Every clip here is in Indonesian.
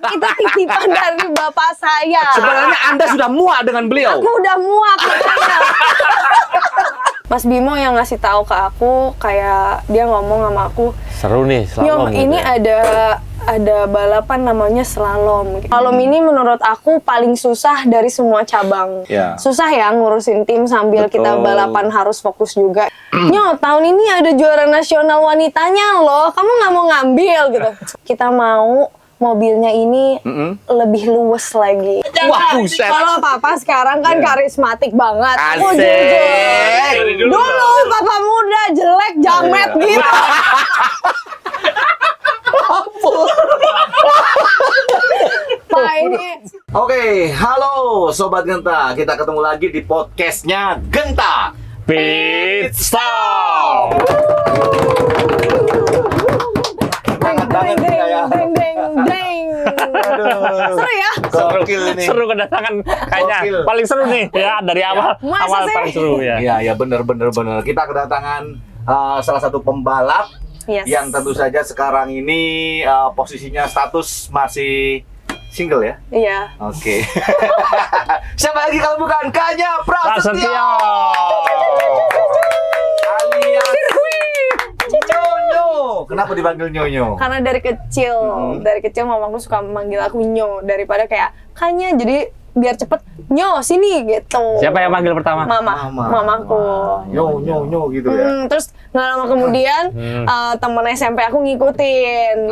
Itu titipan dari bapak saya. Sebenarnya Anda sudah muak dengan beliau. Aku udah muak makanya. Mas Bimo yang ngasih tahu ke aku, kayak dia ngomong sama aku, Seru nih Nyom, slalom. ini gitu ya. ada balapan namanya slalom. Slalom ini menurut aku paling susah dari semua cabang. Ya. Susah ya ngurusin tim sambil kita Betul. balapan harus fokus juga. Nyo, tahun ini ada juara nasional wanitanya loh. Kamu nggak mau ngambil gitu? Kita mau mobilnya ini lebih luwes lagi. Wah, buset. Kalau papa sekarang kan karismatik banget. Aku Asik. jujur. Dulu papa muda jelek jamet gitu. Pak ini Oke, halo Sobat Genta. Kita ketemu lagi di podcastnya Genta. Pit Stop. Semangat banget nih ya. deng deng deng. Aduh. Seru ya? Gokil ini. Seru kedatangan kayaknya Gokil. paling seru nih ya dari awal Masa sih? paling seru ya. Iya, ya bener. Kita kedatangan salah satu pembalap Yes. yang tentu saja sekarang ini posisinya status masih single ya. Iya. Oke. Siapa lagi kalau bukan Kanya Prasetyo. Prasetyo. Alias Nyonyo. Kenapa dipanggil Nyonyo? Karena dari kecil mamaku suka manggil aku Nyo daripada kayak Kanya, jadi biar cepet Nyo sini gitu. Siapa yang panggil pertama? Mamaku. Nyo gitu ya. Terus nggak lama kemudian temen SMP aku ngikutin.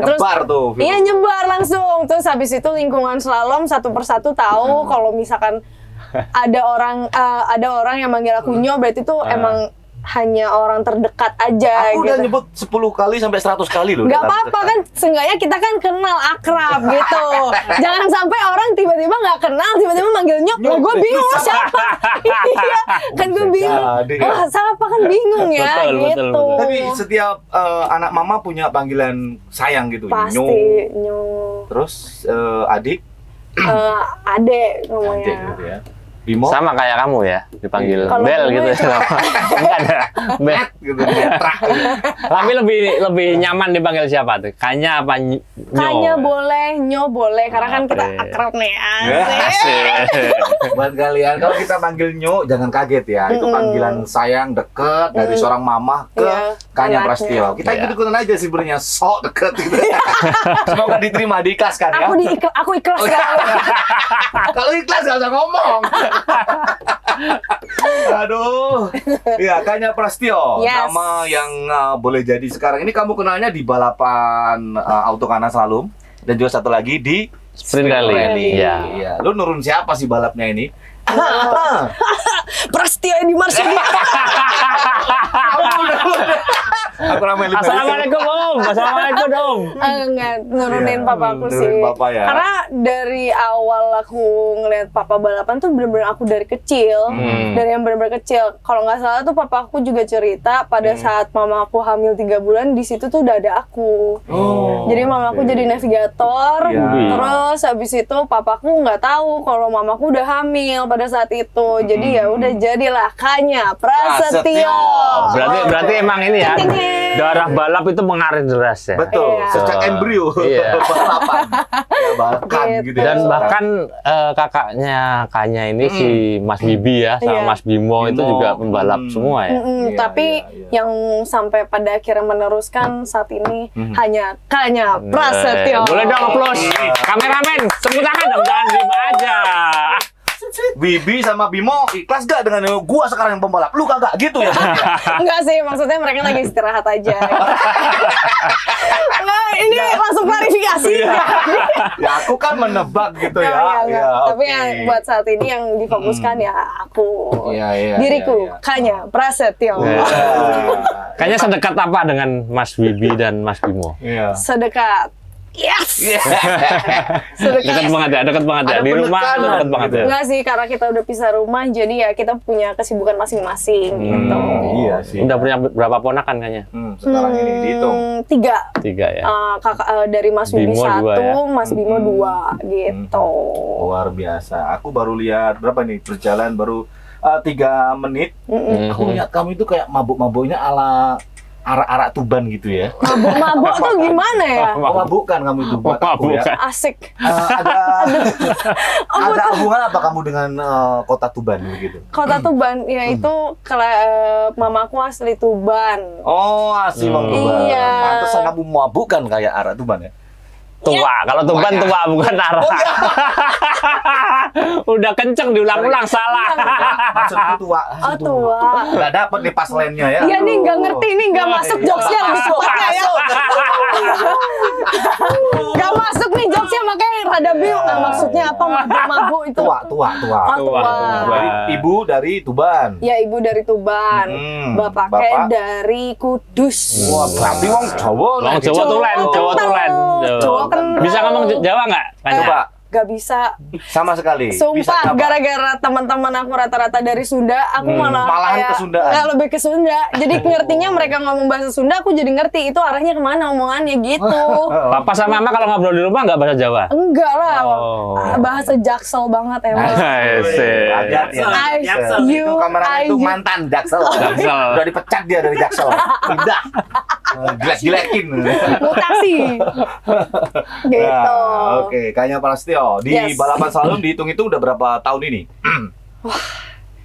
Nyebar tuh. Iya, nyebar langsung. Terus habis itu lingkungan slalom satu persatu tahu kalau misalkan ada orang yang manggil aku Nyo, berarti tuh emang hanya orang terdekat aja. Aku gitu. udah nyebut 10 kali sampai 100 kali loh. Gak apa-apa kan, seenggaknya kita kan kenal, akrab gitu. Jangan sampai orang tiba-tiba nggak kenal, tiba-tiba manggil Nyok, gue bingung siapa. Iya, kan gue bingung. jadi, ya. Wah, siapa kan bingung ya, Betul, gitu. betul. Tapi setiap anak mama punya panggilan sayang gitu. Pasti Nyo. Nyok. Terus adik. Adek ngomongnya. Adik gitu ya. Bimo. Sama kayak kamu ya, dipanggil Kalau Bel gue- gitu. Enggak ada. Bel. Gitu dia. Tapi lebih nyaman dipanggil siapa tuh? Kanya apa Nyo? Kanya boleh, Nyo boleh, karena kan kita Oke. akrab nih. Buat kalian, kalau kita panggil Nyo, jangan kaget ya. Itu panggilan sayang deket dari seorang mama ke Iya, Kanya anaknya. Prasetyo. Kita Iya. ikut-ikutan aja sih sebenarnya, sok deket gitu. Semoga diterima, diikhlaskan ya. Aku ikhlas ya. Kalau ikhlas gak usah ngomong. Aduh. Ya, Kanya Prasetyo. Yes. Nama yang boleh jadi sekarang ini kamu kenalnya di balapan Autokana Slalom dan juga satu lagi di Sprint Rally. Iya. Iya. Lu nurun siapa sih balapnya ini? Prasetyo Edi Marsudi. Aku ramai lihat. Assalamualaikum Om. Assalamualaikum Om. Enggak, nurunin Iya, papaku nurunin sih. papa ya. Karena dari awal aku ngeliat papa balapan tuh bener-bener aku dari kecil. Dari yang bener-bener kecil. Kalau nggak salah tuh papaku juga cerita pada saat mama aku hamil 3 bulan, di situ tuh udah ada aku. Oh, Jadi mamaku oke. jadi navigator. Iya. Terus habis itu papaku nggak tahu kalau mamaku udah hamil pada saat itu. Jadi ya udah jadilah Kanya Prasetyo. Berarti emang ini ya. Ting, ting, ting. Darah balap itu mengalir deras ya. Betul, Iya. sejak embrio. Iya. Balapan. Ya, bahkan gitu ya. Dan bahkan kakaknya Kanya ini si Mas Bibi ya sama Iya. Mas Bimo itu Bimo. juga pembalap semua ya. Iya, Tapi iya. yang sampai pada akhirnya meneruskan saat ini hanya Kanya Prasetyo. Boleh dong applause. Kameramen, tepuk tangan dong, jangan diem aja. Bibi sama Bimo ikhlas gak dengan gua sekarang yang pembalap? Lu kagak gitu ya? Enggak sih, maksudnya mereka lagi istirahat aja. Nah, ini langsung klarifikasi. Ya aku kan menebak gitu ya. Enggak. Ya, Tapi oke. yang buat saat ini yang difokuskan ya aku. Iya, Diriku, iya. Kanya Prasetyo. Iya. Kayaknya sedekat apa dengan Mas Bibi dan Mas Bimo? Iya. Sedekat. Yes. Iya. Dekat banget ya, dekat banget ya. Ada Di rumah penekanan dekat banget gitu. ya. Enggak sih, karena kita udah pisah rumah, jadi ya kita punya kesibukan masing-masing gitu. Iya sih. Udah punya berapa ponakan kayaknya? Sekarang ini dihitung. 3. 3 ya. Kakak dari Mas Bibi Bimo 1, dua ya? Mas Bimo 2 gitu. Luar biasa. Aku baru lihat berapa nih berjalan baru 3 menit. Aku lihat kamu itu kayak mabuk-mabuknya ala arak-arak Tuban gitu ya. Mabuk-mabuk tuh gimana ya? Mabuk kan kamu itu buat aku ya. Asik. Ada hubungan apa kamu dengan kota Tuban begitu? Kota Tuban, ya itu mamaku asli Tuban. Oh, asli Bang Tuban. Iya. Pantesan kamu mabuk kan kayak arak Tuban ya? Tua, kalau Tuban tua bukan arah. Udah kenceng diulang-ulang salah. Maksudku tua. Oh, tua. Nggak dapet nih pas lainnya ya. Iya nih, nggak ngerti nih, nggak masuk jokesnya lebih cepatnya ya. Nggak masuk nih jokesnya, makanya rada bingung. Nah, maksudnya apa mabuk-mabuk itu? Tua. Oh, tua. Jadi ibu dari Tuban. Ya, ibu dari Tuban. Bapaknya Bapak? dari Kudus. Wah, berarti wong Jawa. Wong Jawa tulen, Jawa tulen. Jawa kental. Bisa ngomong Jawa nggak? Coba. Gak bisa. Sama sekali. Bisa Sumpah, apa? gara-gara teman-teman aku rata-rata dari Sunda, aku malah malahan kayak kesundaan. nggak lebih ke Sunda. Jadi ngertinya mereka ngomong bahasa Sunda, aku jadi ngerti itu arahnya kemana omongannya gitu. Papa sama Mama kalau ngobrol di rumah nggak bahasa Jawa? Enggak lah, Oh. bahasa Jaksel banget emang. Hati-hati ya. You, Itu kameramen itu I- mantan Jaksel. Jaksel. Udah dipecat dia dari Jaksel. Pindah. Jelek-jelekin. Mutasi. Gitu. Nah, oke, kayaknya Prasetyo di Yes. balapan slalom dihitung-hitung udah berapa tahun ini?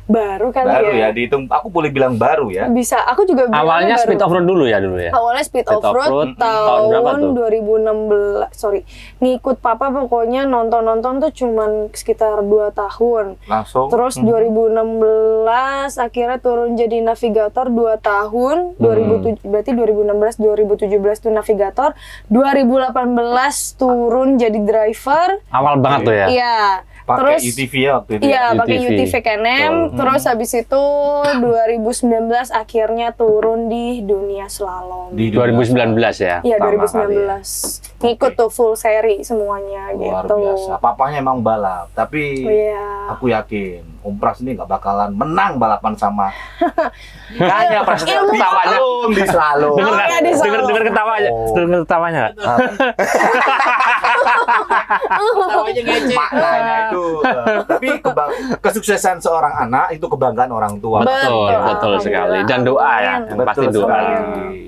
Baru kali Baru ya. ya, dihitung. Aku boleh bilang baru ya. Bisa, aku juga bilang Awalnya baru. speed off-road dulu ya? Awalnya speed Speed off-road off-road, tahun berapa tahun tuh? 2016, ngikut papa pokoknya nonton tuh cuman sekitar 2 tahun. Langsung. Terus 2016 akhirnya turun jadi navigator 2 tahun, 2007 berarti 2016 2017 tuh navigator, 2018 turun jadi driver. Awal banget tuh ya? Iya. Pakai Terus UTV ya waktu itu. iya, ya? pakai UTV. UTV K6. Terus habis itu 2019 akhirnya turun di dunia slalom. Di 2019 ya? Iya, Pertama 2019. Ngikut tuh full seri semuanya Luar gitu. biasa. Papanya emang balap, tapi Iya. aku yakin Om Pras ini nggak bakalan menang balapan sama kayaknya Prasetyo Ilmu ketawanya. di slalom. Dengar nggak? iya, di Dengar slalom. dengar ketawanya. Oh. Dengar ketawanya nggak? Maknanya itu. Tapi kesuksesan seorang anak itu kebanggaan orang tua. Betul, Betul, betul sekali. alhamdulillah. Dan doa ya, Amin. yang pasti Betul doa. sekali.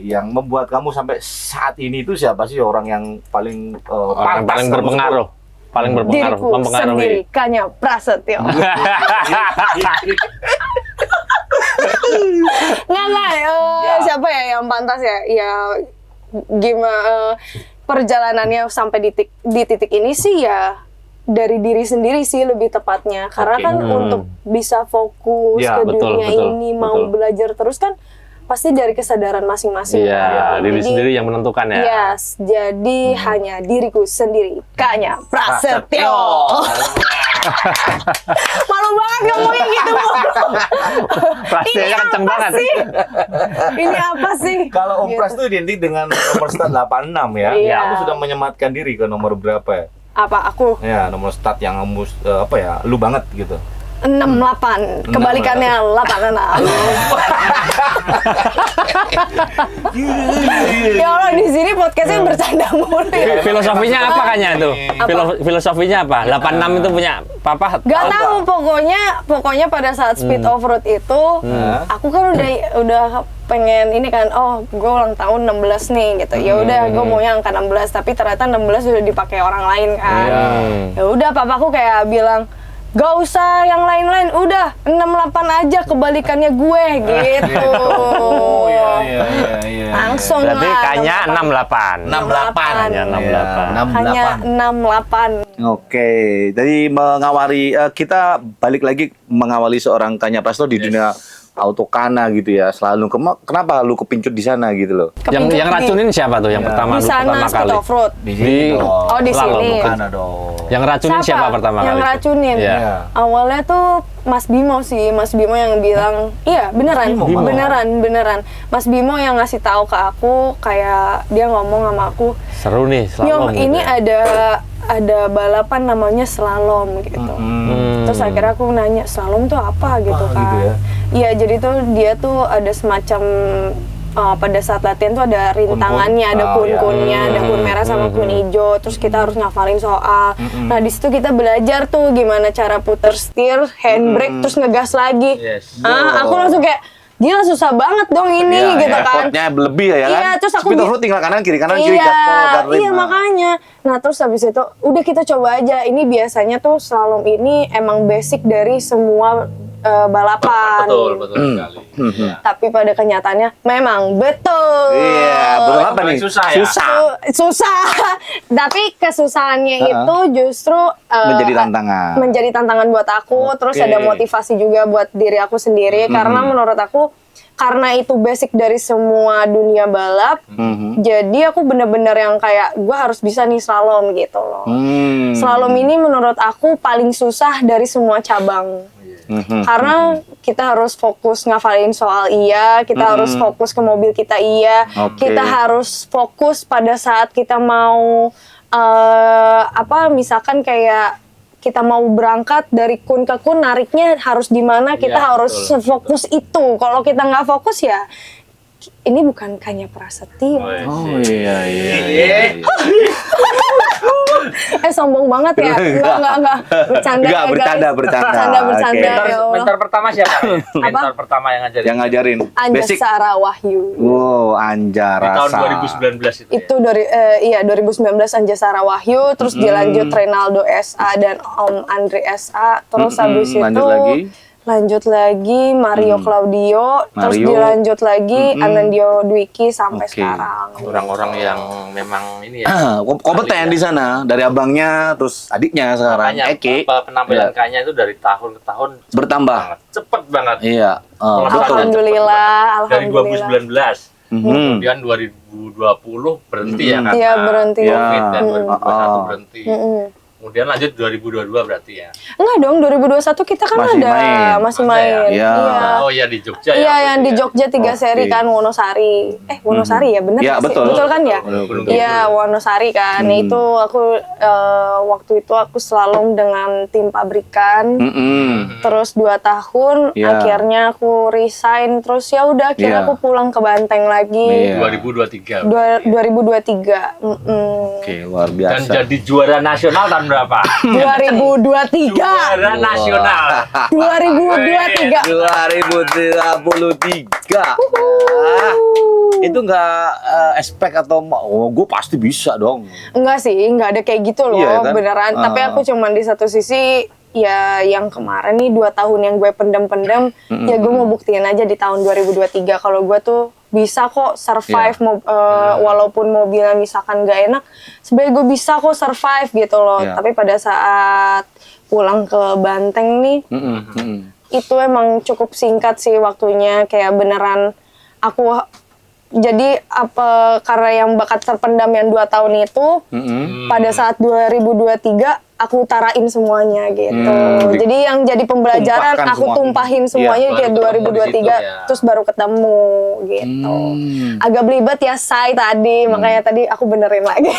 Yang membuat kamu sampai saat ini itu siapa sih orang yang paling Orang pantas paling kamu berpengaruh, paling berpengaruh, Diriku sendiri, mempengaruhi. Kanya Prasetyo. Nggak, Ya. siapa ya yang pantas ya? Ya gimana perjalanannya sampai di titik ini sih ya dari diri sendiri sih lebih tepatnya. Karena Oke. kan untuk bisa fokus Ya, ke betul, dunia betul, ini mau betul. belajar terus kan pasti dari kesadaran masing-masing. Iya, kan. diri Jadi, sendiri yang menentukan ya. Yes, jadi hanya diriku sendiri, Kanya Prasetyo. Malu banget ngomongnya gitu, Bu. Prasetyonya kenceng apa banget. sih? Ini apa sih? Kalau Om Gitu. Pras itu identik dengan nomor start 86 ya. Iya. Kamu sudah menyematkan diri ke nomor berapa ya? Apa aku? Ya, nomor start yang kamu apa ya? Lu banget gitu. 68, kebalikannya 86. Ya Allah, di sini podcastnya bercanda mulu ya. Filosofinya apa kayaknya itu? Filosofinya apa? 86 itu punya papa? Gak tahu, pokoknya pada saat speed off-road itu, aku kan udah pengen ini kan, oh gue ulang tahun 16 nih gitu. Ya udah, gue maunya angka 16, tapi ternyata 16 udah dipakai orang lain kan. Ya udah, papaku kayak bilang, gak usah yang lain-lain, udah 68 aja kebalikannya gue gitu. Oh iya. Langsung Berarti lah. kayaknya 68. 68. Ya, 68. Hanya 68. Oke, jadi kita balik lagi mengawali seorang Kanya Prasetyo di dunia Autokana gitu ya. Selalu kenapa lu kepincut di sana gitu loh? Yang racunin siapa tuh yang Ya. pertama Di sana pertama speed kali? off-road. Di Di- Oh, di Slalom, sini. bukan. Autokana dong. Yang racunin siapa pertama kali? Yang racunin? Iya. Iya. Awalnya tuh Mas Bimo sih, Mas Bimo yang bilang, iya beneran, Mas Bimo. beneran. Mas Bimo yang ngasih tahu ke aku, kayak dia ngomong sama aku, Seru nih Nyong, slalom. gitu ini ya. ada balapan namanya slalom gitu. Terus akhirnya aku nanya, slalom tuh apa gitu Apa kan? gitu ya? Iya, jadi tuh dia tuh ada semacam pada saat latihan tuh ada rintangannya, ada kun-kunnya, ada kun merah sama kun hijau. Terus kita harus ngafalin soal. Nah di situ kita belajar tuh gimana cara puter setir, handbrake, terus ngegas lagi. Yes. Aku langsung kayak, gila susah banget dong ini gitu kan. Effortnya lebih ya kan. Iya, terus aku Speed of road tinggal kanan kiri gaspol garis. iya makanya. Nah terus habis itu udah kita coba aja. Ini biasanya tuh slalom ini emang basic dari semua balapan. Betul sekali. Tapi pada kenyataannya memang betul. Iya, betul apa nih? Susah ya? Susah. Tapi kesusahannya itu justru menjadi tantangan. Menjadi tantangan buat aku. Terus Oke. ada motivasi juga buat diri aku sendiri. Karena menurut aku karena itu basic dari semua dunia balap, jadi aku bener-bener yang kayak gue harus bisa nih slalom gitu loh. Slalom ini menurut aku paling susah dari semua cabang. Karena kita harus fokus ngafalin soal kita harus fokus ke mobil kita Oke. kita harus fokus pada saat kita mau misalkan kayak kita mau berangkat dari kun ke kun, nariknya harus di mana, kita Iya, harus betul. fokus itu. Kalau kita nggak fokus ya, ini bukan Kanya Prasetyo. Oh iya. Sombong banget ya. Enggak. Bercanda. Enggak, ya, guys. bercanda. Bercanda. Oke. Ya Allah. Mentor pertama siapa? Mentor pertama yang ngajarin. Yang ngajarin basic. Anjasara Wahyu. Wow, Anjara. Di tahun 2019 itu. Itu dari 2019 Anjasara Wahyu, terus dilanjut Renaldo SA dan Om Andre SA, terus habis itu lanjut lagi Mario Claudio, terus Mario. dilanjut lagi Anandio Dwiki sampai Oke. sekarang. Orang-orang yang memang ini ya. Kompeten di sana dari abangnya terus adiknya sekarang Makanya Eki penampilan Iya. Kanya itu dari tahun ke tahun bertambah. cepet banget. Iya, betul. Alhamdulillah, Dari alhamdulillah. 2019. Kemudian 2020 berhenti ya kan? Iya, berhenti. Covid dan Mm. 2021 berhenti. Mm-mm. Kemudian lanjut 2022 berarti ya. Enggak dong, 2021 kita kan Masih main. masih Ada ya? main. Iya. Oh iya di Jogja ya. Iya, yang berarti di ya? Jogja 3 seri Oke. kan, Wonosari. Wonosari ya, bener Iya, nggak sih? betul. Betul kan ya? Betul. Iya, Wonosari kan. Itu aku waktu itu aku slalom dengan tim pabrikan. Terus 2 tahun, Iya. akhirnya aku resign. Terus ya udah, akhirnya Iya. aku pulang ke Banteng lagi. Iya. 2023. 2023. Oke, luar Dan biasa. jadi juara nasional tahun berapa? 2023. Juara nasional. 2023. 2033. Itu nggak expect atau gue pasti bisa dong. Enggak sih, enggak ada kayak gitu loh, Iya kan? beneran. Tapi aku cuman di satu sisi, ya yang kemarin nih 2 tahun yang gue pendem-pendem, ya gue mau buktiin aja di tahun 2023 kalau gue tuh bisa kok survive, walaupun mobilnya misalkan gak enak, sebenarnya gue bisa kok survive gitu loh. Iya. Tapi pada saat pulang ke Banteng nih, itu emang cukup singkat sih waktunya, kayak beneran aku jadi karena yang bakat terpendam yang 2 tahun itu pada saat 2023 aku utarain semuanya gitu. Jadi yang jadi pembelajaran tumpahkan aku semua. tumpahin semuanya Iya, kayak baru ketemu di 2023 situ, ya. terus baru ketemu gitu. Agak belibet ya say tadi, makanya tadi aku benerin lagi.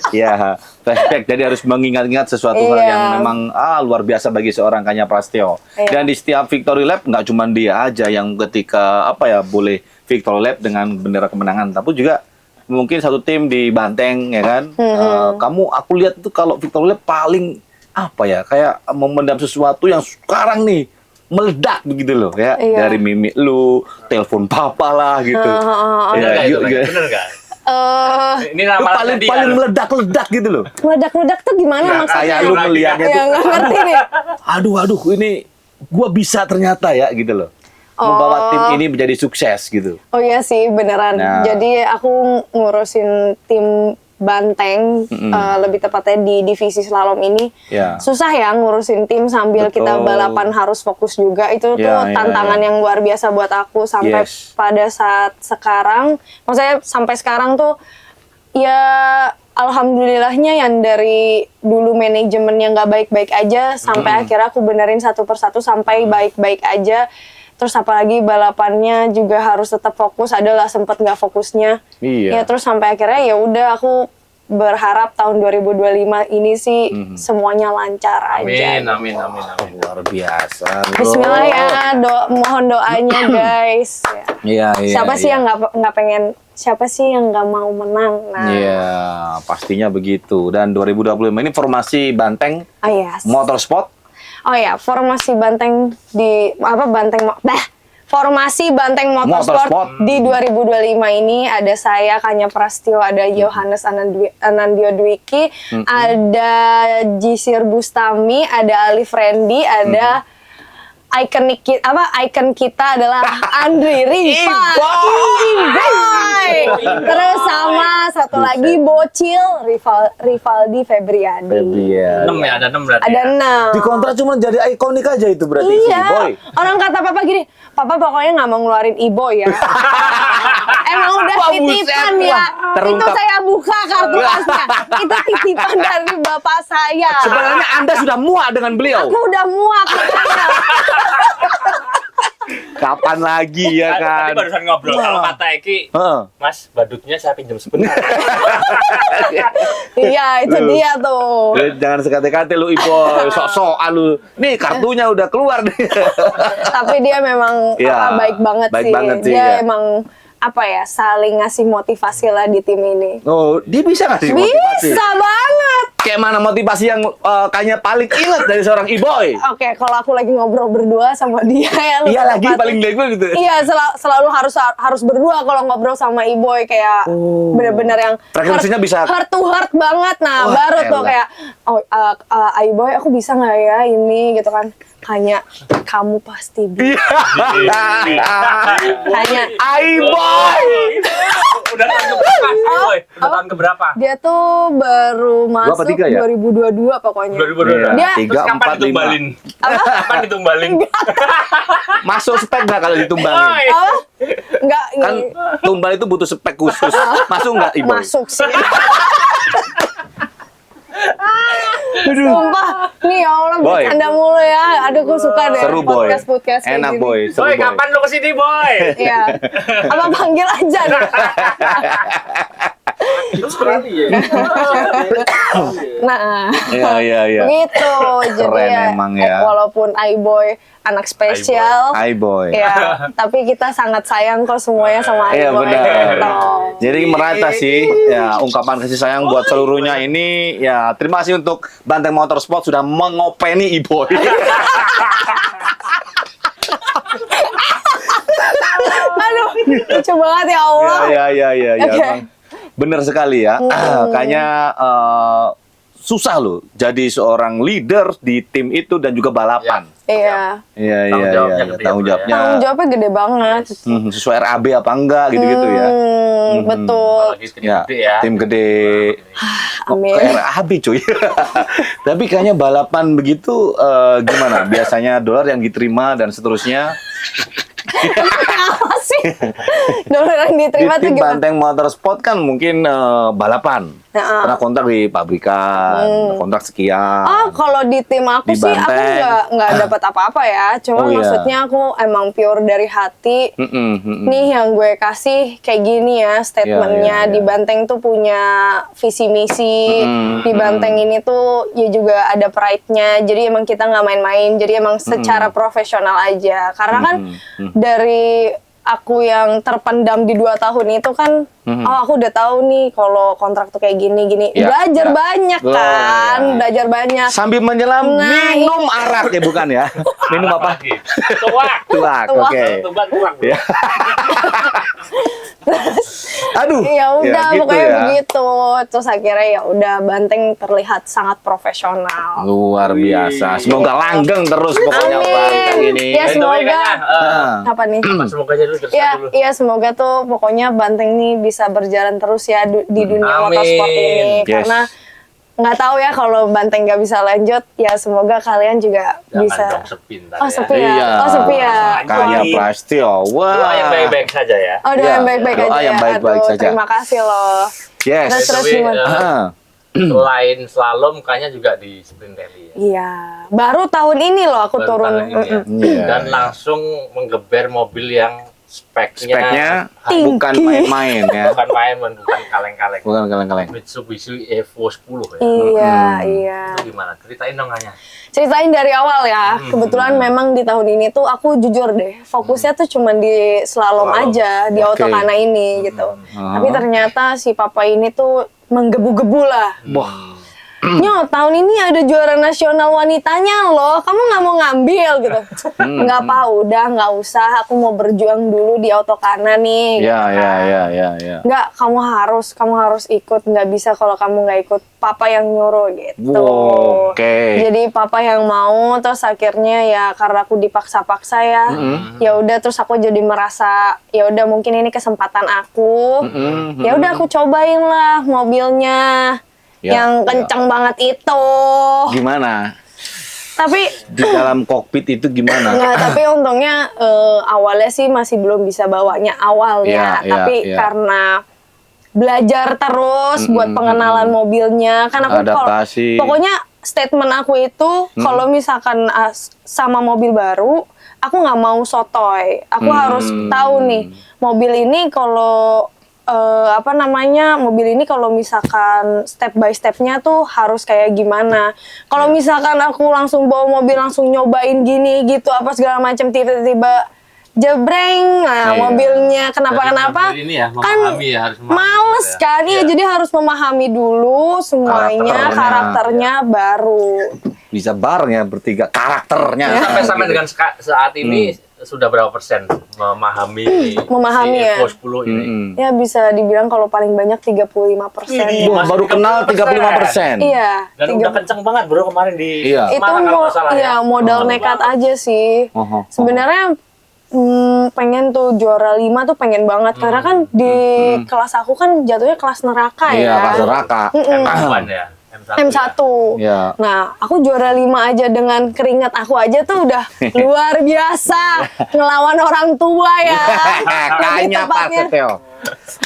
Ya, flashback. Jadi harus mengingat-ingat sesuatu hal Iya. yang memang luar biasa bagi seorang Kanya Prasetyo. Iya. Dan di setiap victory lap nggak cuma dia aja yang ketika boleh victory lap dengan bendera kemenangan, tapi juga mungkin satu tim di Banteng ya kan. Aku lihat itu kalau victory lap paling kayak memendam sesuatu yang sekarang nih meledak begitu loh ya. Iya. Dari mimik lu, telepon papa lah gitu. Bener nggak itu? Ya, Bener nggak? Eh, Ini itu ramalan paling tadi paling kan? meledak-ledak gitu loh. meledak-meledak tuh gimana Ya, maksudnya? Kayak lu melihatnya Ya tuh, nggak ngerti nih. aduh ini gua bisa ternyata ya gitu loh. Membawa tim ini menjadi sukses gitu. Oh iya sih, beneran. Nah. Jadi aku ngurusin tim Banteng, lebih tepatnya di divisi slalom ini. Ya. Susah ya ngurusin tim sambil Betul. kita balapan harus fokus juga. Itu tuh Ya, ya, tantangan ya. yang luar biasa buat aku sampai Yes. pada saat sekarang. Maksudnya sampai sekarang tuh ya alhamdulillahnya yang dari dulu manajemennya nggak baik-baik aja sampai akhirnya aku benerin satu persatu sampai baik-baik aja. Terus apalagi balapannya juga harus tetap fokus, adalah sempet nggak fokusnya. Iya. Ya terus sampai akhirnya ya udah aku berharap tahun 2025 ini sih semuanya lancar Amin, aja. amin. Luar biasa. loh. Bismillah ya, mohon doanya guys. Ya. Iya, Siapa sih yang nggak pengen? Siapa sih yang nggak mau menang? Nah, Iya, pastinya begitu. Dan 2025 ini formasi Banteng yes. Motorsport. Oh ya, formasi Banteng formasi Banteng Motorsport Motorsport. di 2025 ini ada saya Kanya Prastio, ada Yohanes Anandio Dwiki, ada Jisir Bustami, ada Alif Randy, ada ikon kita adalah Andri Riva Iboy. Terus sama satu lagi bocil Rivaldi Febriadi. Iya. 6 ya, ada 6 berarti. Ada ya? 6. Di kontrak cuma jadi ikonik aja itu berarti si Iya, Boy. orang kata papa gini, papa pokoknya nggak mau ngeluarin Iboy ya. Emang udah Wah, titipan buset. ya. Wah, terungkap. Itu saya buka kartu kasnya. Itu titipan dari bapak saya. Sebenarnya Anda sudah muak dengan beliau. Aku udah muak. Makanya. Kapan lagi ya Tadi kan? barusan ngobrol kalau kata Eki, Heeh. Mas, badutnya saya pinjam sebentar. Iya, itu Lu. dia tuh. Jangan sekate-kate lu Iboy, sok-sokan lu. Nih kartunya udah keluar nih. Tapi dia memang Iya, baik banget baik sih. banget sih, Dia ya. emang apa ya, saling ngasih motivasi lah di tim ini. Oh, dia bisa ngasih motivasi? Bisa banget. Kayak mana motivasi yang kayaknya paling inget dari seorang Iboy? Oke, kalau aku lagi ngobrol berdua sama dia ya. Iya lagi tepatnya- paling bego gitu. Iya, selalu harus berdua kalau ngobrol sama Iboy kayak bener-bener yang Frekuensinya bisa- heart to heart banget. Nah, Wah, baru tuh elah. kayak Iboy aku bisa nggak ya ini gitu kan. Hanya kamu pasti bisa. Hanya Iboy. Udah tahun keberapa sih, Boy? Udah tahun keberapa? dia tuh baru masuk 3 ya? 2022 pokoknya. 2022. Dia- Terus 3, kapan 4, 5. ditumbalin? Kapan ditumbalin? Masuk spek nggak kalau ditumbangin? Boy. Apa? Enggak, Kan tumbal itu butuh spek khusus. Masuk nggak Iboy? masuk sih. Sumpah, nih ya Allah Boy. bercanda mulu ya. Aduh, aku suka deh Seru Boy. podcast kayak Enak gini. Boy. Seru Boy, kapan lu kesini, Boy? Iya. Apa panggil aja nih. Nah, Iya. gitu. Jadi Keren ya, emang ya. walaupun Iboy anak spesial, Iboy. ya, tapi kita sangat sayang kok semuanya sama Iya Iboy. benar. Gitu. Jadi merata sih ya ungkapan kasih sayang buat seluruhnya ini ya terima kasih untuk Banteng Motorsport sudah mengopeni Iboy. Aduh, lucu banget ya Allah. Iya. Oke. Emang bener sekali ya. Kayaknya susah loh jadi seorang leader di tim itu dan juga balapan. Iya. Iya. Tanggung jawabnya gede Tanggung ya, jawabnya. Tanggung jawabnya gede banget. Sesuai RAB apa enggak gitu-gitu ya. Betul. Apalagi tim Ya, gede ya. tim gede. Amin. Ke RAB cuy. Tapi kayaknya balapan begitu gimana? Biasanya dolar yang diterima dan seterusnya. Apa sih? Dolar yang diterima Di tuh tim gimana? Banteng Motorsport kan mungkin balapan. Nah, Karena kontrak di pabrikan, kontrak sekian. Oh, kalau di tim aku Di sih aku Banteng. nggak dapat apa-apa ya. Cuma Oh, iya. maksudnya aku emang pure dari hati. Mm-mm. Nih yang gue kasih kayak gini ya statementnya. Iya. Di Banteng tuh punya visi misi. Mm-mm. Di Banteng ini tuh ya juga ada pride-nya. Jadi emang kita nggak main-main. Jadi emang secara profesional aja. Karena kan dari aku yang terpendam di 2 tahun itu kan, oh aku udah tahu nih kalau kontrak tuh kayak gini. Ya, Belajar ya. banyak Oh, kan, ya. belajar banyak. Sambil menyelam Nah, minum arak ya bukan ya? Minum apa? Tuak. Tuak, Tuak. oke. Tuban tuak. Ya. Aduh. Ya udah gitu pokoknya ya. begitu. Terus akhirnya ya udah Banteng terlihat sangat profesional. Luar biasa. Semoga langgeng terus pokoknya Amin. Banteng ini. Ya, By the way, semoga. Kanya, Ah. Apa nih? semoga aja dulu Iya, dulu. iya semoga tuh pokoknya Banteng nih bisa berjalan terus ya di dunia Amin. motorsport ini. Yes. Karena nggak tahu ya kalau Banteng nggak bisa lanjut, ya semoga kalian juga Jangan bisa. dong sepi ntar Oh ya. sepi ya, oh sepi ya. Kayaknya Prastio. Doa yang Wah. baik-baik saja ya. Oh doa Ya, yang baik-baik doa aja yang ya. baik-baik Aduh, saja. terima kasih loh. Yes. Terus By the way, gimana? Ah. Selain slalom, kayaknya juga di sprint rally ya. Iya, baru tahun ini loh aku Baru turun. tahun ini ya. Iya. Dan langsung menggeber mobil yang Speknya Tinggi. bukan main-main ya. bukan main, bukan kaleng-kaleng. Bukan kaleng-kaleng. Mitsubishi Evo 10 ya. Iya, iya. Itu gimana? Ceritain dong Kanya. Ceritain dari awal ya. Kebetulan memang di tahun ini tuh aku jujur deh, fokusnya tuh cuma di slalom aja, di Oke. Autokana ini gitu. Tapi ternyata si papa ini tuh menggebu-gebu lah. Wah. Nyo, tahun ini ada juara nasional wanitanya loh, kamu nggak mau ngambil gitu? Nggak apa, udah nggak usah, aku mau berjuang dulu di Autokana nih. Ya, gitu kan. ya. Nggak, kamu harus ikut, nggak bisa kalau kamu nggak ikut, papa yang nyuruh gitu. Wow, oke. Jadi papa yang mau, terus akhirnya ya karena aku dipaksa-paksa ya, ya udah terus aku jadi merasa ya udah mungkin ini kesempatan aku, ya udah aku cobain lah mobilnya Ya, yang kencang banget itu. Gimana? Tapi Di dalam kokpit itu gimana? nggak, tapi untungnya awalnya sih masih belum bisa bawanya awalnya, Ya, tapi ya. karena belajar terus buat pengenalan mobilnya kan aku Adaptasi. pokoknya statement aku itu kalau misalkan sama mobil baru aku nggak mau sotoy, aku harus tahu nih mobil ini kalau mobil ini kalau misalkan step by stepnya tuh harus kayak gimana. Kalau misalkan aku langsung bawa mobil langsung nyobain gini gitu apa segala macam tiba-tiba jebreng, Iya. mobilnya kenapa-kenapa Jadi ini ya, kan memahami ya, harus memahami males ya. kan ya, jadi harus memahami dulu semuanya, karakternya baru. Bisa bareng ya bertiga karakternya. Sampai dengan saat ini sudah berapa persen memahami Memahami si ya? Evo 10 ini? Ya bisa dibilang kalau paling banyak 35%. Wih, Wah, baru kenal 35%. Iya. Dan udah kenceng banget bro kemarin di Iya. Itu Semarang kalau nggak salah ya. modal nekat aja sih. Sebenarnya pengen tuh juara 5 tuh pengen banget karena kan di kelas aku kan jatuhnya kelas neraka Iya, ya. kelas neraka. M1 ya. M1. Ya. Nah, aku juara 5 aja dengan keringat aku aja tuh udah luar biasa ngelawan orang tua ya. Lebih Kayaknya tepatnya. pas Teo.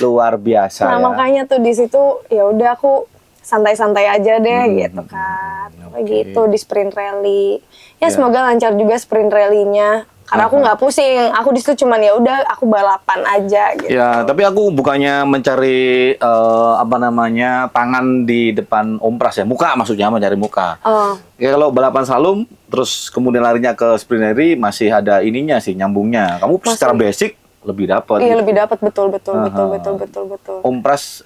Luar biasa Nah, ya. makanya tuh di situ ya udah aku santai-santai aja deh gitu kan. Kayak gitu di sprint rally. Ya semoga lancar juga sprint rally-nya. Karena aku nggak pusing, aku di situ cuman ya udah aku balapan aja gitu. Ya, tapi aku bukannya mencari tangan di depan Om Pras ya, muka maksudnya mencari muka. Oh, Ya kalau balapan slalom terus kemudian larinya ke sprint rally masih ada ininya sih nyambungnya. Kamu Masih. secara basic lebih dapat. iya gitu. lebih dapat betul. Om Pras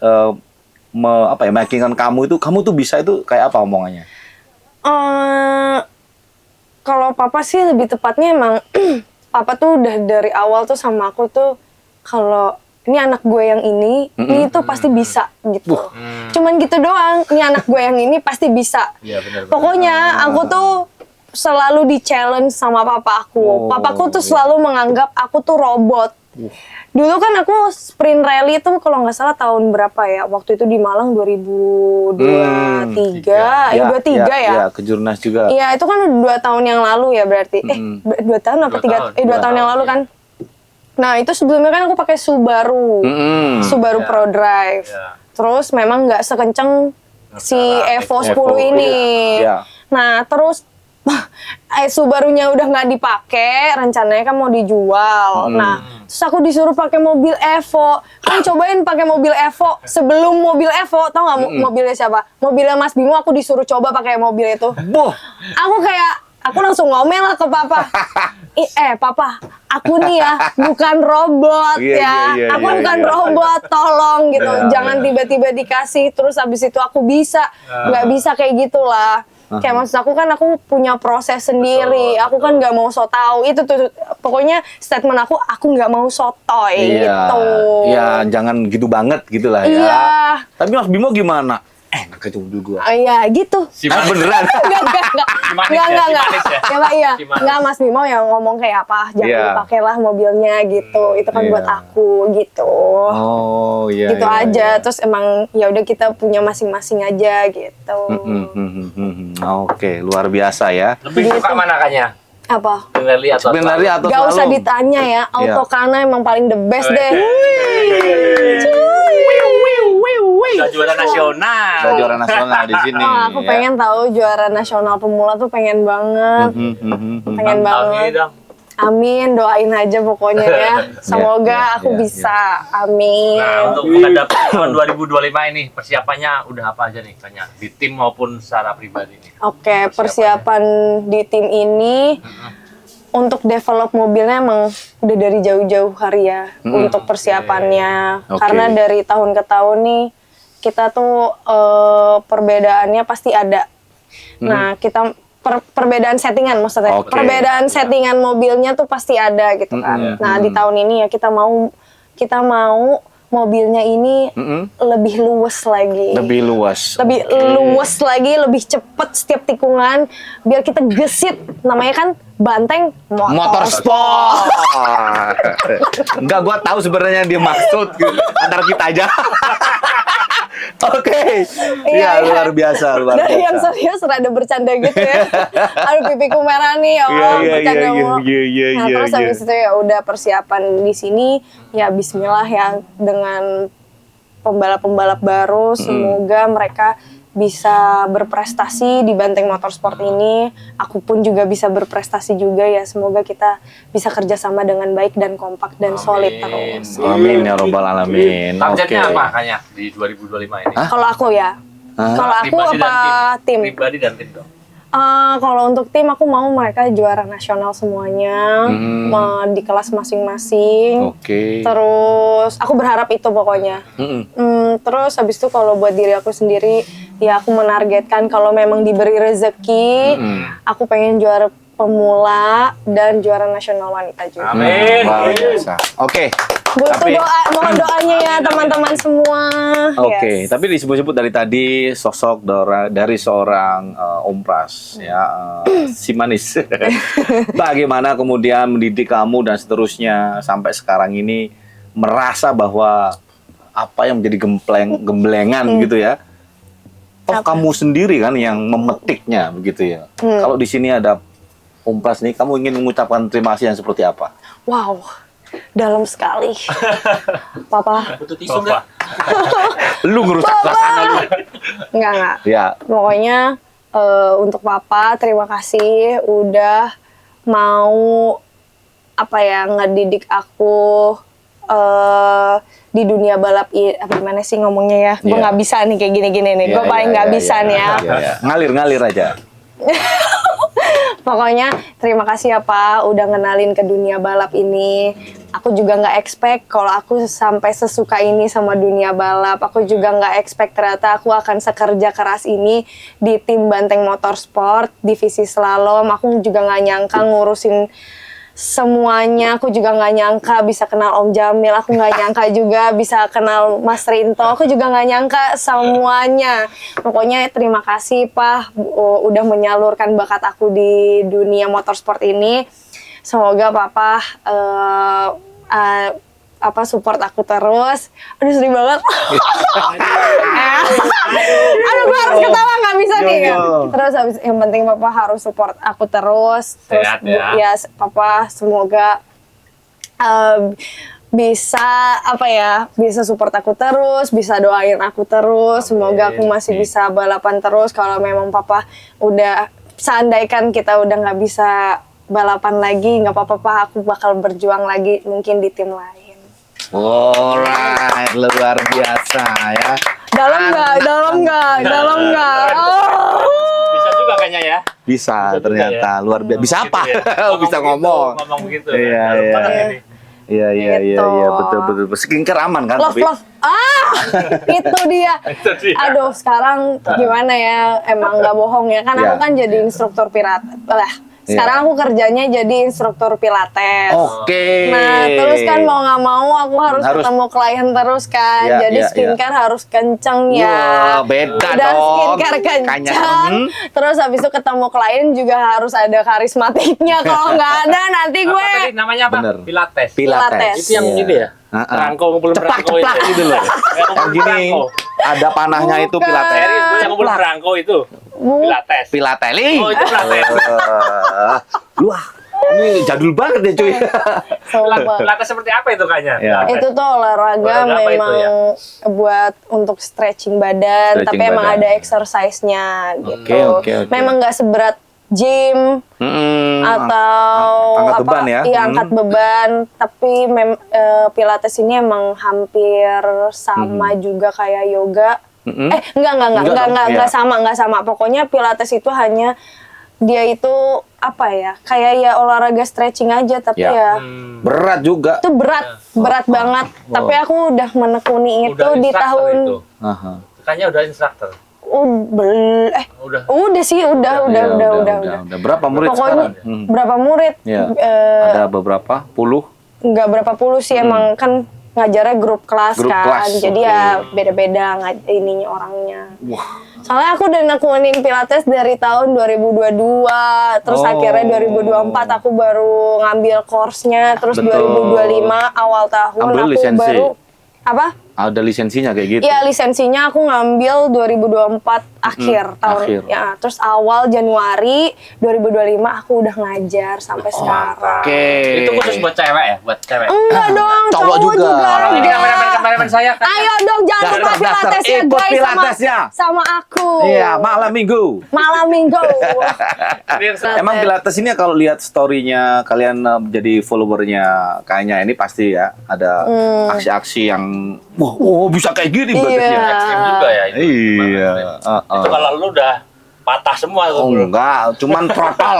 meyakinkan kamu tuh bisa itu kayak apa omongannya? Kalau papa sih lebih tepatnya emang papa tuh udah dari awal tuh sama aku tuh kalau ini anak gue yang ini tuh pasti bisa gitu. Cuman gitu doang, ini anak gue yang ini pasti bisa. Iya benar. Pokoknya aku tuh selalu di challenge sama papa aku. Papaku tuh selalu menganggap aku tuh robot. Dulu kan aku sprint rally itu kalau nggak salah tahun berapa ya? Waktu itu di Malang 2023, 23 ya. Iya, ke Jurnas juga. Iya, itu kan 2 tahun yang lalu ya berarti. 2 tahun apa 3? 2 tahun yang lalu kan. Nah, itu sebelumnya kan aku pakai Subaru. Subaru Pro Drive. Iya. Terus memang nggak sekenceng si Evo 10 Evo, ini. iya. Nah, terus Subarunya udah nggak dipakai, rencananya kan mau dijual. Nah, terus aku disuruh pakai mobil Evo. Kamu cobain pakai mobil Evo. Sebelum mobil Evo, tau nggak mobilnya siapa? Mobilnya Mas Bimo. Aku disuruh coba pakai mobil itu. Boh. Aku langsung ngomel lah ke papa. Papa, aku nih ya bukan robot ya. Aku bukan robot, tolong gitu. Jangan tiba-tiba dikasih terus abis itu aku bisa. Nggak bisa kayak gitulah. Kayak maksud aku kan aku punya proses sendiri. Aku kan nggak mau so tahu. Itu tuh pokoknya statement aku nggak mau sotoy gitu. Iya, jangan gitu banget gitu lah ya. Iya. Tapi Mas Bimo gimana? Enak aja mobil gua. Iya gitu. Beneran? Enggak. Manis ya, si manis ya? Ya Pak, iya. Si manis. Enggak, Mas Bimo yang ngomong kayak apa, jangan Iya. dipakailah mobilnya gitu. Itu kan Iya. buat aku gitu. Oh, iya. Gitu iya, aja. iya. Terus emang ya udah kita punya masing-masing aja gitu. Oke, luar biasa ya. Lebih suka mana kanya? Apa? Sprint rally atau Sprint rally atau Gak usah slalom? ditanya ya, Autokana emang paling the best deh. Udah juara nasional. Udah juara nasional di sini. Aku pengen tahu juara nasional pemula tuh pengen banget. Pengen Tahun ini banget. dong. Amin, doain aja pokoknya ya. Semoga aku bisa. Amin. Nah, untuk menghadapi tahun 2025 ini, persiapannya udah apa aja nih, Kanya? Di tim maupun secara pribadi nih. Oke, persiapan di tim ini untuk develop mobilnya emang udah dari jauh-jauh hari ya untuk persiapannya. Oke. Karena dari tahun ke tahun nih kita tuh perbedaannya pasti ada. Nah, kita perbedaan settingan maksudnya. Oke. Perbedaan settingan mobilnya tuh pasti ada gitu kan. Nah, di tahun ini ya kita mau mobilnya ini lebih luwes lagi. Lebih luas. Lebih luwes lagi, lebih cepet setiap tikungan, biar kita gesit. Namanya kan Banteng Motorsport. Enggak, gua tahu sebenarnya yang dia maksud antara kita aja. Oke. Iya, luar biasa. Dari yang serius rada bercanda gitu ya. Aduh, pipiku merah nih, ya Allah, bercanda mulu. Nah, terus habis itu ya udah persiapan di sini, ya bismillah ya, dengan pembalap-pembalap baru, semoga mereka bisa berprestasi di Banteng Motorsport ini. Aku pun juga bisa berprestasi juga ya. Semoga kita bisa kerjasama dengan baik dan kompak dan solid terus. Amin ya robbal alamin. Targetnya apa kayaknya di 2025 ini? Kalau aku ya, kalau aku Pribadi dan apa tim? Pribadi dan tim dong. Kalau untuk tim aku mau mereka juara nasional semuanya di kelas masing-masing. Oke. Terus aku berharap itu pokoknya. Terus habis itu kalau buat diri aku sendiri ya aku menargetkan kalau memang diberi rezeki, aku pengen juara pemula dan juara nasional wanita juga. Amin. Luar biasa. Oke. Butuh doa, mohon doanya ya teman-teman semua. Oke, Yes. tapi disebut-sebut dari tadi sosok dari seorang Om Pras, ya, si manis. Bagaimana kemudian mendidik kamu dan seterusnya sampai sekarang ini merasa bahwa apa yang menjadi gemblengan gitu ya? Oh, kamu sendiri kan yang memetiknya begitu ya? Kalau di sini ada Om Pras nih, kamu ingin mengucapkan terima kasih yang seperti apa? Wow, dalam sekali. Papa. Butuh tisu nggak? Lu ngerusak suasana lu. Enggak. Ya. Pokoknya untuk Papa terima kasih udah mau ngedidik aku di dunia balap apa gimana sih ngomongnya ya? Gue nggak bisa nih kayak gini-gini nih. Gue paling nggak bisa nih ya. Ngalir aja. Pokoknya terima kasih ya Pak udah ngenalin ke dunia balap ini. Aku juga nggak expect kalau aku sampai sesuka ini sama dunia balap. Aku juga nggak expect ternyata aku akan sekerja keras ini di tim Banteng Motorsport divisi slalom. Aku juga nggak nyangka ngurusin semuanya. Aku juga nggak nyangka bisa kenal Om Jamil. Aku nggak nyangka juga bisa kenal Mas Rinto. Aku juga nggak nyangka semuanya. Pokoknya terima kasih Pak udah menyalurkan bakat aku di dunia motorsport ini. Semoga Papa support aku terus. Aduh sedih banget. Aduh gue harus ketawa nggak bisa nih. Terus yang penting Papa harus support aku terus. Terus sehat, ya. Papa semoga bisa support aku terus, bisa doain aku terus. Semoga aku masih bisa balapan terus. Kalau memang Papa udah seandainya kita udah nggak bisa balapan lagi, nggak apa-apa Pak, aku bakal berjuang lagi mungkin di tim lain. Alright, luar biasa ya. Dalam nggak? Oh. Bisa juga kayaknya ya. Bisa ternyata juga ya. luar biasa. Bisa Gitu apa? ya. Bisa ngomong. Ngomong begitu. Iya, Dalam iya. banget ini. Iya Gitu. betul. Skincare aman kan? Love. Itu dia. Itu dia. Aduh, sekarang gimana ya? Emang nggak bohong ya kan? Ya. Aku kan jadi instruktur Sekarang aku kerjanya jadi instruktur pilates. Oke. Nah, terus kan mau nggak mau aku harus ketemu klien terus kan. Ya, jadi ya, skincare harus kenceng ya. Wah, beda Udah dong. skincare kenceng. Terus habis itu ketemu klien juga harus ada karismatiknya. Kalau nggak ada nanti Apa gue tadi namanya apa? Bener. Pilates. Pilates. Itu yang Iya. ini ya? Perangko ngumpulin perangko itu. Ceplak gitu loh. Yang gini ada panahnya itu Bukan. pilates. Serius, gue yang ngumpulin perangko itu. Pilates. Pilateli. Oh, itu pilates. Lu ini jadul banget ya cuy. Sumpah. Pilates seperti apa itu kayaknya? Ya. Pilates. Itu tuh olahraga Olahraga apa itu memang ya? buat untuk stretching badan, Stretching tapi emang badan. ada exercise-nya gitu. Oke. Memang nggak seberat gym atau angkat beban ya? Iya, angkat beban, tapi pilates ini emang hampir sama juga kayak yoga. Enggak Enggak dong, sama. Pokoknya pilates itu hanya dia itu apa ya, kayak ya olahraga stretching aja, tapi Ya. ya Berat juga. itu berat banget. Tapi aku udah menekuni itu Udah di instruktur tahun itu. Aha. Kayaknya udah instruktur. udah Udah. sih, udah. Berapa murid Pokoknya sekarang? berapa murid? Ya. Ada beberapa puluh. Nggak berapa puluh sih, emang kan ngajarnya grup kelas Grup kan, kelas, jadi ya beda-beda ininya orangnya. Soalnya aku udah nekunin Pilates dari tahun 2022, terus Oh. akhirnya 2024 aku baru ngambil course-nya, terus Betul. 2025 awal tahun Ambil aku lisensi. baru apa? Ada lisensinya kayak gitu. Iya, lisensinya aku ngambil 2024 akhir tahun. akhir. Ya, terus awal Januari 2025 aku udah ngajar sampai sekarang. Oke. Itu khusus buat cewek ya, buat cewek. Enggak dong, Cowok cowok juga. juga. Ini ada. kameramen saya kan. Ayo dong, jangan lupa Daftar, Pilatesnya ikut guys, Pilatesnya. sama aku. Iya, malam minggu. Malam minggu. Emang Pilates ini kalau lihat story-nya kalian jadi followernya kayaknya ini pasti ya ada aksi-aksi yang wah bisa kayak gini Iya. badannya. Ekstrim juga ya itu. Iya. Itu kalau lu udah patah semua tuh, Oh, bro. enggak, cuman propal.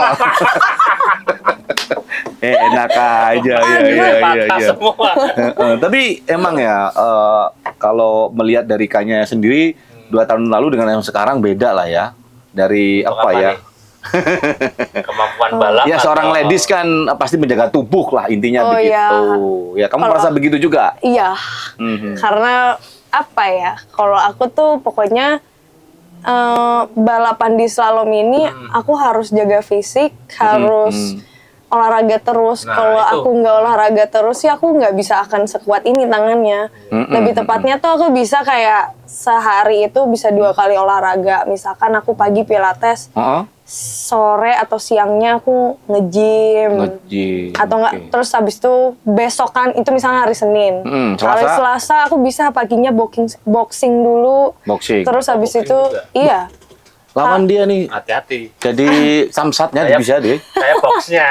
Enak aja ya. Patah semua. Tapi emang ya kalau melihat dari Kanya sendiri 2 tahun lalu dengan yang sekarang beda lah ya. Dari Untuk apa ya? nih? Kemampuan balap. Ya seorang atau- ladies kan pasti menjaga tubuh lah intinya Oh, begitu. iya. Ya kamu Kalau- merasa begitu juga? Iya, Mhm. karena apa ya? Kalau aku tuh pokoknya balapan di slalom ini aku harus jaga fisik, harus olahraga terus. Nah, Kalau itu. aku nggak olahraga terus sih aku nggak bisa akan sekuat ini tangannya. Lebih tepatnya tuh aku bisa kayak sehari itu bisa 2 kali olahraga. Misalkan aku pagi Pilates, Heeh. sore atau siangnya aku nge-gym. Nge-gym, Atau enggak, oke. terus habis itu besokan itu misalnya hari Senin. Hari Selasa? Selasa aku bisa paginya boxing dulu. Boxing. Terus habis Boxing itu juga. iya. Lawan dia nih. Hati-hati. Jadi samsatnya Kayak- bisa deh. Kayak boxnya.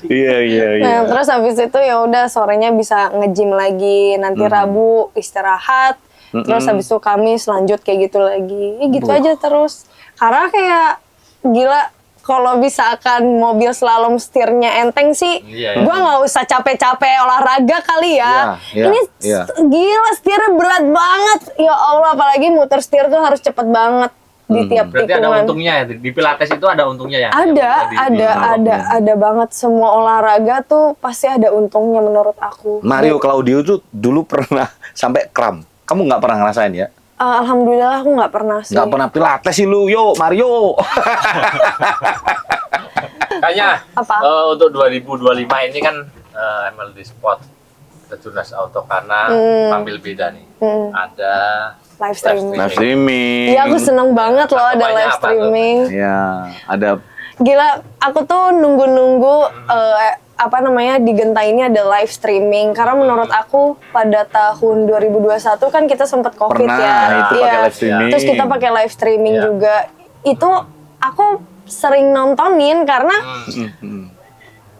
Iya. Nah, terus habis itu ya udah sorenya bisa nge-gym lagi. Nanti Rabu istirahat. Terus habis itu Kamis lanjut kayak gitu lagi. Ya gitu aja terus. Karena kayak gila kalau misalkan mobil slalom setirnya enteng sih, Iya, iya. gua nggak usah capek-capek olahraga kali ya. Iya, Ini iya. gila setirnya berat banget. Ya Allah, apalagi muter setir tuh harus cepet banget di tiap Berarti ada tikungan. untungnya ya. Di Pilates itu ada untungnya ya. Ada banget. Semua olahraga tuh pasti ada untungnya menurut aku. Mario Claudio tuh dulu pernah sampai kram. Kamu nggak pernah ngerasain ya? Alhamdulillah aku nggak pernah sih. Nggak pernah Pilates sih lu, yo Mario. Kayaknya Apa? untuk 2025 ini kan MLD Sport Kejurnas Auto karena tampil beda nih. Ada Live streaming. Live streaming. Iya, aku seneng banget loh ada Namanya live apa tuh? streaming. Ya, ada Gila, aku tuh nunggu-nunggu apa namanya di Genta ini ada live streaming karena menurut aku pada tahun 2021 kan kita sempat Covid Pernah, ya. itu Iya. pakai live streaming. Terus kita pakai live streaming Iya. juga. Itu aku sering nontonin karena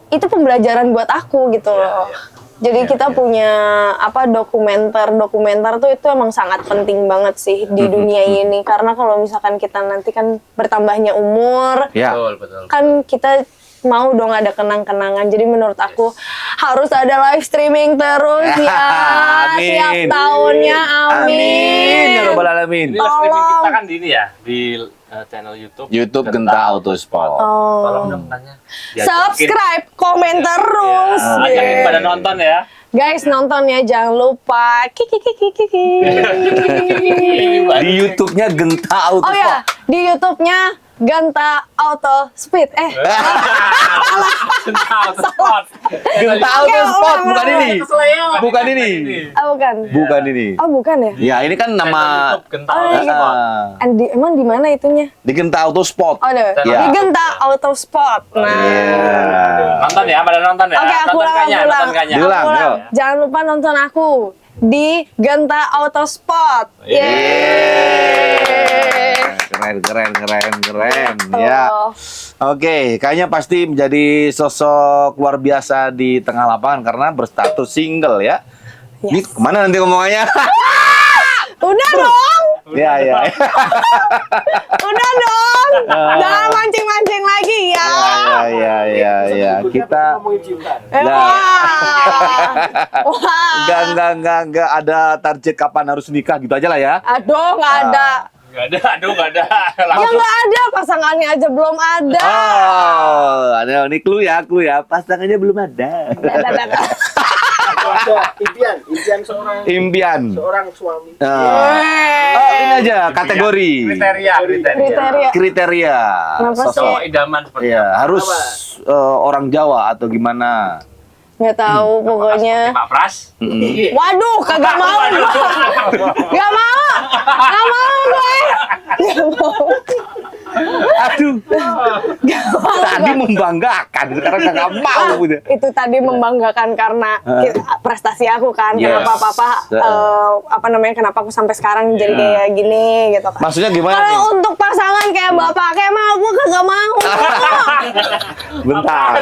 itu pembelajaran buat aku gitu loh. Jadi kita punya apa dokumenter tuh itu emang sangat penting banget sih di dunia ini karena kalau misalkan kita nanti kan bertambahnya umur, ya. betul. kan kita mau dong ada kenang-kenangan. Jadi menurut aku harus ada live streaming terus ya Amin. tiap tahunnya. Amin. Ya Rabbal alamin. Ini live streaming Tolong. kita kan di ini ya di channel YouTube. YouTube Genta Autosport. Tolong dong tanya. Subscribe, komen terus. Ajakin pada nonton ya. Guys, nonton ya, jangan lupa. Kiki. Di YouTube-nya Genta Oh Autosport. ya, di YouTube-nya Genta Auto Speed. Genta Autosport. Genta Autosport bukan ini. Bukan ini. Oh, bukan. Bukan ini. Oh, bukan ya? Ya, ini kan nama YouTube Genta Oh, iya. Autosport. Emang di mana itunya? di Genta Autosport. Oh, ada. Ya. Di Genta Auto Sport. Nah. Nonton ya, pada nonton ya. Oke, aku Nonton ulang. Kanya, nonton Kanya. Diulang, Aku ulang. yuk. Jangan lupa nonton aku di Genta Auto Sport. Keren. Ya. Oh. Oke, kayaknya pasti menjadi sosok luar biasa di tengah lapangan karena berstatus single ya. Ini kemana nanti ngomongannya? Udah dong. Iya, iya. Udah dong. Jangan mancing-mancing lagi ya. Iya. Kita Wah. enggak ada target kapan harus nikah gitu aja lah ya. Aduh, nggak ada. Nggak ada. Ya nggak ada, pasangannya aja belum ada. Oh, ada ini clue ya. Pasangannya belum ada. Ada impian Impian. seorang suami. Oh, ini aja kategori. Kriteria. Kenapa sih? Cowok idaman seperti Iya, harus orang Jawa atau gimana? Nggak tahu pokoknya. Pak Pras. Waduh, kagak mau gua. Nggak mau gue. Aduh. Tadi membanggakan, sekarang nggak mau gitu. Itu tadi membanggakan karena prestasi aku kan. Yes. Kenapa papa kenapa aku sampai sekarang jadi kayak gini gitu kan. Maksudnya gimana nih? Kalau untuk pasangan kayak bapak kayak mah aku kagak mau. Bentar.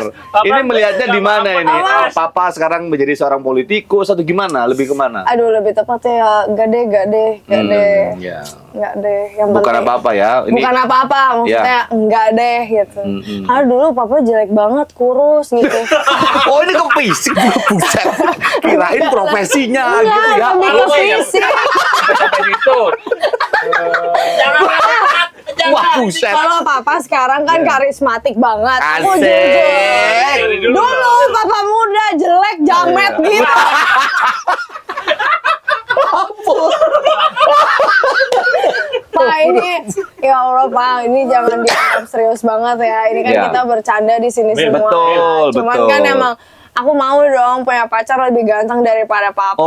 Ini melihatnya di mana ini? Papa sekarang menjadi seorang politikus atau gimana? Lebih kemana? Aduh, lebih tepatnya ya gak deh. Ya. Nggak deh. Yang Bukan penting- apa-apa ya. Ini Bukan apa-apa, maksudnya enggak deh gitu. Ah dulu papa jelek banget, kurus gitu. Oh, ini ke fisik, buset. Kirain profesinya gitu ya. Lebih ke fisik. Sampai situ. Wah, buset. Kalau papa sekarang kan karismatik banget. Aku Asik. jujur. Dulu papa muda jelek, jamet gitu. Pak ini, ya Allah Pak, ini jangan dianggap serius banget ya. Ini kan Ya. kita bercanda di sini semua. Betul, Cuman betul. kan emang aku mau dong punya pacar lebih ganteng daripada papa.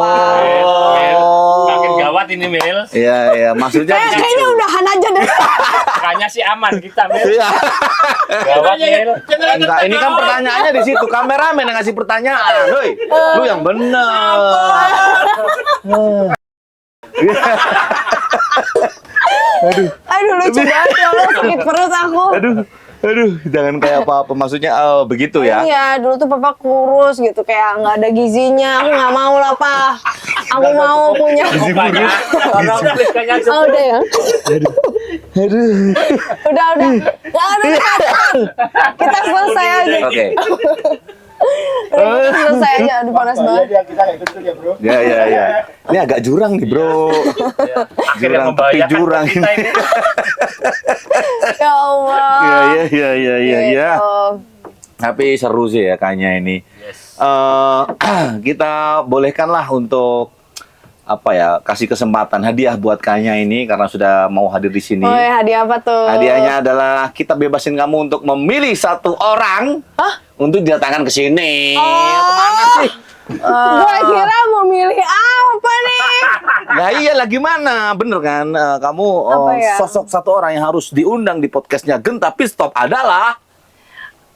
Makin gawat ini, Mil. Iya, maksudnya di situ. Kayaknya udahan aja deh. Makanya sih aman kita, Mil. Iya. Gawat, Mil. Enggak, ini kan pertanyaannya di situ. Kameramen yang ngasih pertanyaan, woi. Lu yang bener. Aduh lucu banget ya Allah, sakit perut aku. Aduh, jangan kayak apa-apa. Maksudnya begitu ya. Iya, dulu tuh papa kurus gitu, kayak nggak ada gizinya. Aku nggak mau lah, Pak. Aku mau punya. Mukanya, tolong please kayaknya Oh, udah ya? Udah. Jangan dikatakan. Kita selesai aja. Oke. Kita selesai aja. Aduh, panas banget. Dia kita kayak betul ya bro. Ya. Ini agak jurang nih, Bro. akhirnya Jurang, tepi membahayakan jurang kita ini. ini. Ya Allah. Iya. Gitu. Tapi seru sih ya kayaknya ini. Yes. Kita bolehkanlah untuk kasih kesempatan hadiah buat Kanya ini karena sudah mau hadir di sini. Oh ya, hadiah apa tuh? Hadiahnya adalah kita bebasin kamu untuk memilih satu orang untuk didatangkan ke sini. Kemana sih? Gue kira mau milih apa nih? Nah iyalah gimana, bener kan? Kamu Apa ya? sosok satu orang yang harus diundang di podcastnya Genta Pit Stop adalah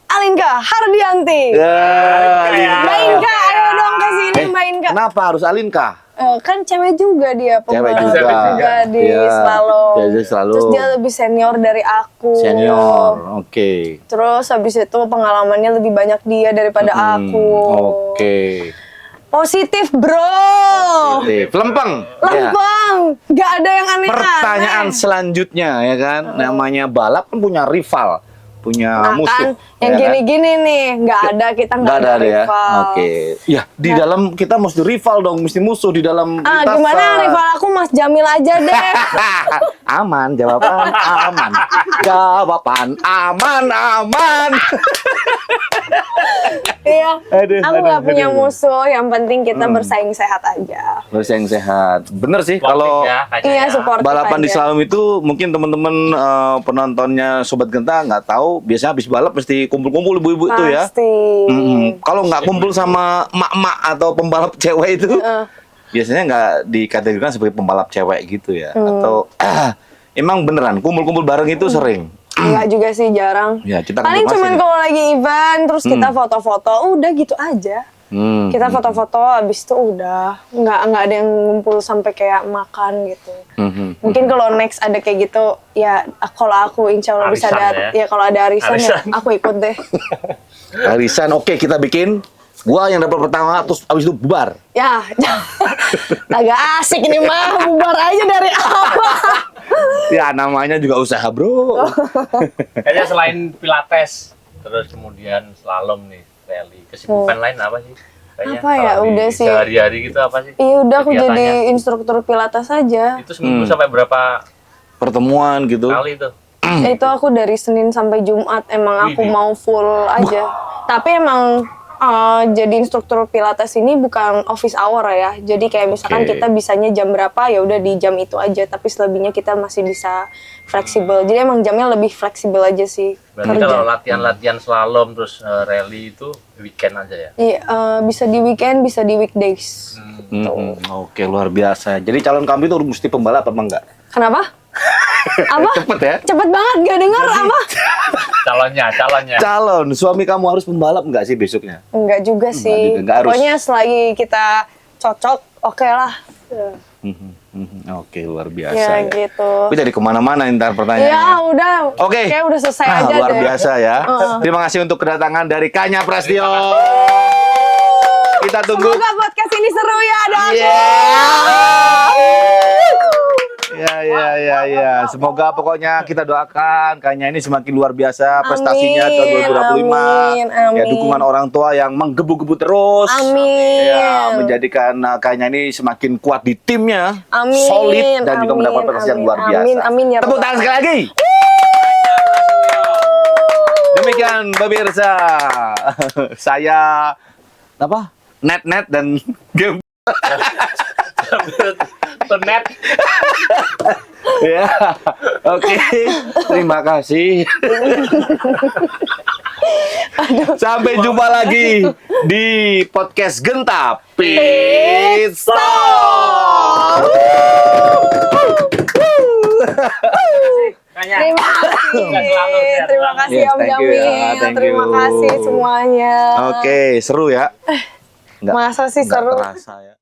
Alinka Hardianti. Mbak Inka, ayo dong ke sini Mbak Inka. Kenapa harus Alinka? Kan cewek juga dia, Cewek pembalap juga. di Iya. slalom. Dia slalom. Terus dia lebih senior dari aku. Senior, oke. Terus habis itu pengalamannya lebih banyak dia daripada aku. Oke. Positif bro. Lempeng. Ya. Lempeng. Gak ada yang aneh-aneh. Pertanyaan selanjutnya ya kan, namanya balap kan punya rival, punya Nah musuh. kan, yang ya kan? gini-gini nih, nggak ada, kita Nggak nggak ada ada ya. rival. Oke. Ya, di dalam kita mesti rival dong, mesti musuh di dalam lintasan. Gimana rival aku Mas Jamil aja deh. Aman, jawaban aman. Jawaban aman. Iya. Aku nggak punya aduh. musuh, yang penting kita bersaing sehat aja. Bersaing sehat. Bener sih Sportif kalau ya, kayaknya Iya, ya. support balapan di slalom itu mungkin teman-teman penontonnya Sobat Genta nggak tahu, biasanya habis balap mesti kumpul-kumpul ibu-ibu itu ya. Pasti. Kalau nggak kumpul sama mak-mak atau pembalap cewek itu, biasanya nggak dikategorikan sebagai pembalap cewek gitu ya. Atau emang beneran kumpul-kumpul bareng itu sering. Enggak juga sih, jarang. Ya, kita Paling konfirmasi cuman nih. kalau lagi event, terus kita foto-foto, udah gitu aja. Kita foto-foto, abis itu udah. Nggak ada yang ngumpul sampai kayak makan gitu. Mungkin kalau next ada kayak gitu, ya kalau aku insya Allah bisa Arisan ada. ya? Ya kalau ada arisan ya Arisan. aku ikut deh. Arisan, oke kita bikin. Gua yang dapat pertama, terus abis itu bubar. Ya, agak asik ini mah, bubar aja dari awal. Ya namanya juga usaha, Bro. Kayaknya selain pilates, terus kemudian slalom nih, rally. Kesibukan lain apa sih? Kayaknya Apa ya, kalau di udah sih. Sehari-hari gitu apa sih? Iya udah aku kegiatannya? jadi instruktur pilates aja. Itu seminggu sampai berapa Pertemuan gitu. kali tuh? Itu aku dari Senin sampai Jumat emang aku Widih. mau full aja. Tapi emang jadi instruktur pilates ini bukan office hour ya. Jadi kayak misalkan Oke. kita bisanya jam berapa ya udah di jam itu aja. Tapi selebihnya kita masih bisa fleksibel. Jadi emang jamnya lebih fleksibel aja sih. Berarti kalau latihan-latihan slalom terus rally itu weekend aja ya? Iya, bisa di weekend, bisa di weekdays. Oke, luar biasa. Jadi calon kamu itu mesti pembalap apa enggak? Kenapa? Apa? Cepet ya. Cepet banget gak dengar apa? Calonnya. Calon suami kamu harus pembalap enggak sih besoknya? Enggak juga sih. juga, enggak harus. Pokoknya selagi kita cocok, oke lah. Oke, luar biasa. Ya gitu. Tapi dari kemana-mana ntar Ya pertanyaannya. udah. Oke. Kayak udah selesai Ah, aja luar deh. biasa ya. Terima kasih untuk kedatangan dari Kanya Prastio. Kita tunggu. Semoga podcast ini seru ya, ada aku. Ya. Semoga pokoknya kita doakan Kanya ini semakin luar biasa prestasinya tahun 2025. amin. Ya dukungan orang tua yang menggebu-gebu terus. Amin. Ya, menjadikan Kanya ini semakin kuat di timnya, Amin. solid dan juga Amin. mendapat prestasi yang luar biasa. Amin ya Tepuk Rabbal tangan sekali lagi. Demikian pemirsa. Saya apa? Net dan game. Internet. Ya. Oke. Terima kasih. Sampai jumpa lagi di podcast Genta Pit Stop. Terima kasih. Terima kasih Yes, Om thank you Jamil. ya, thank Terima you. kasih semuanya. Oke, seru ya. Masa sih Nggak seru? terasa ya.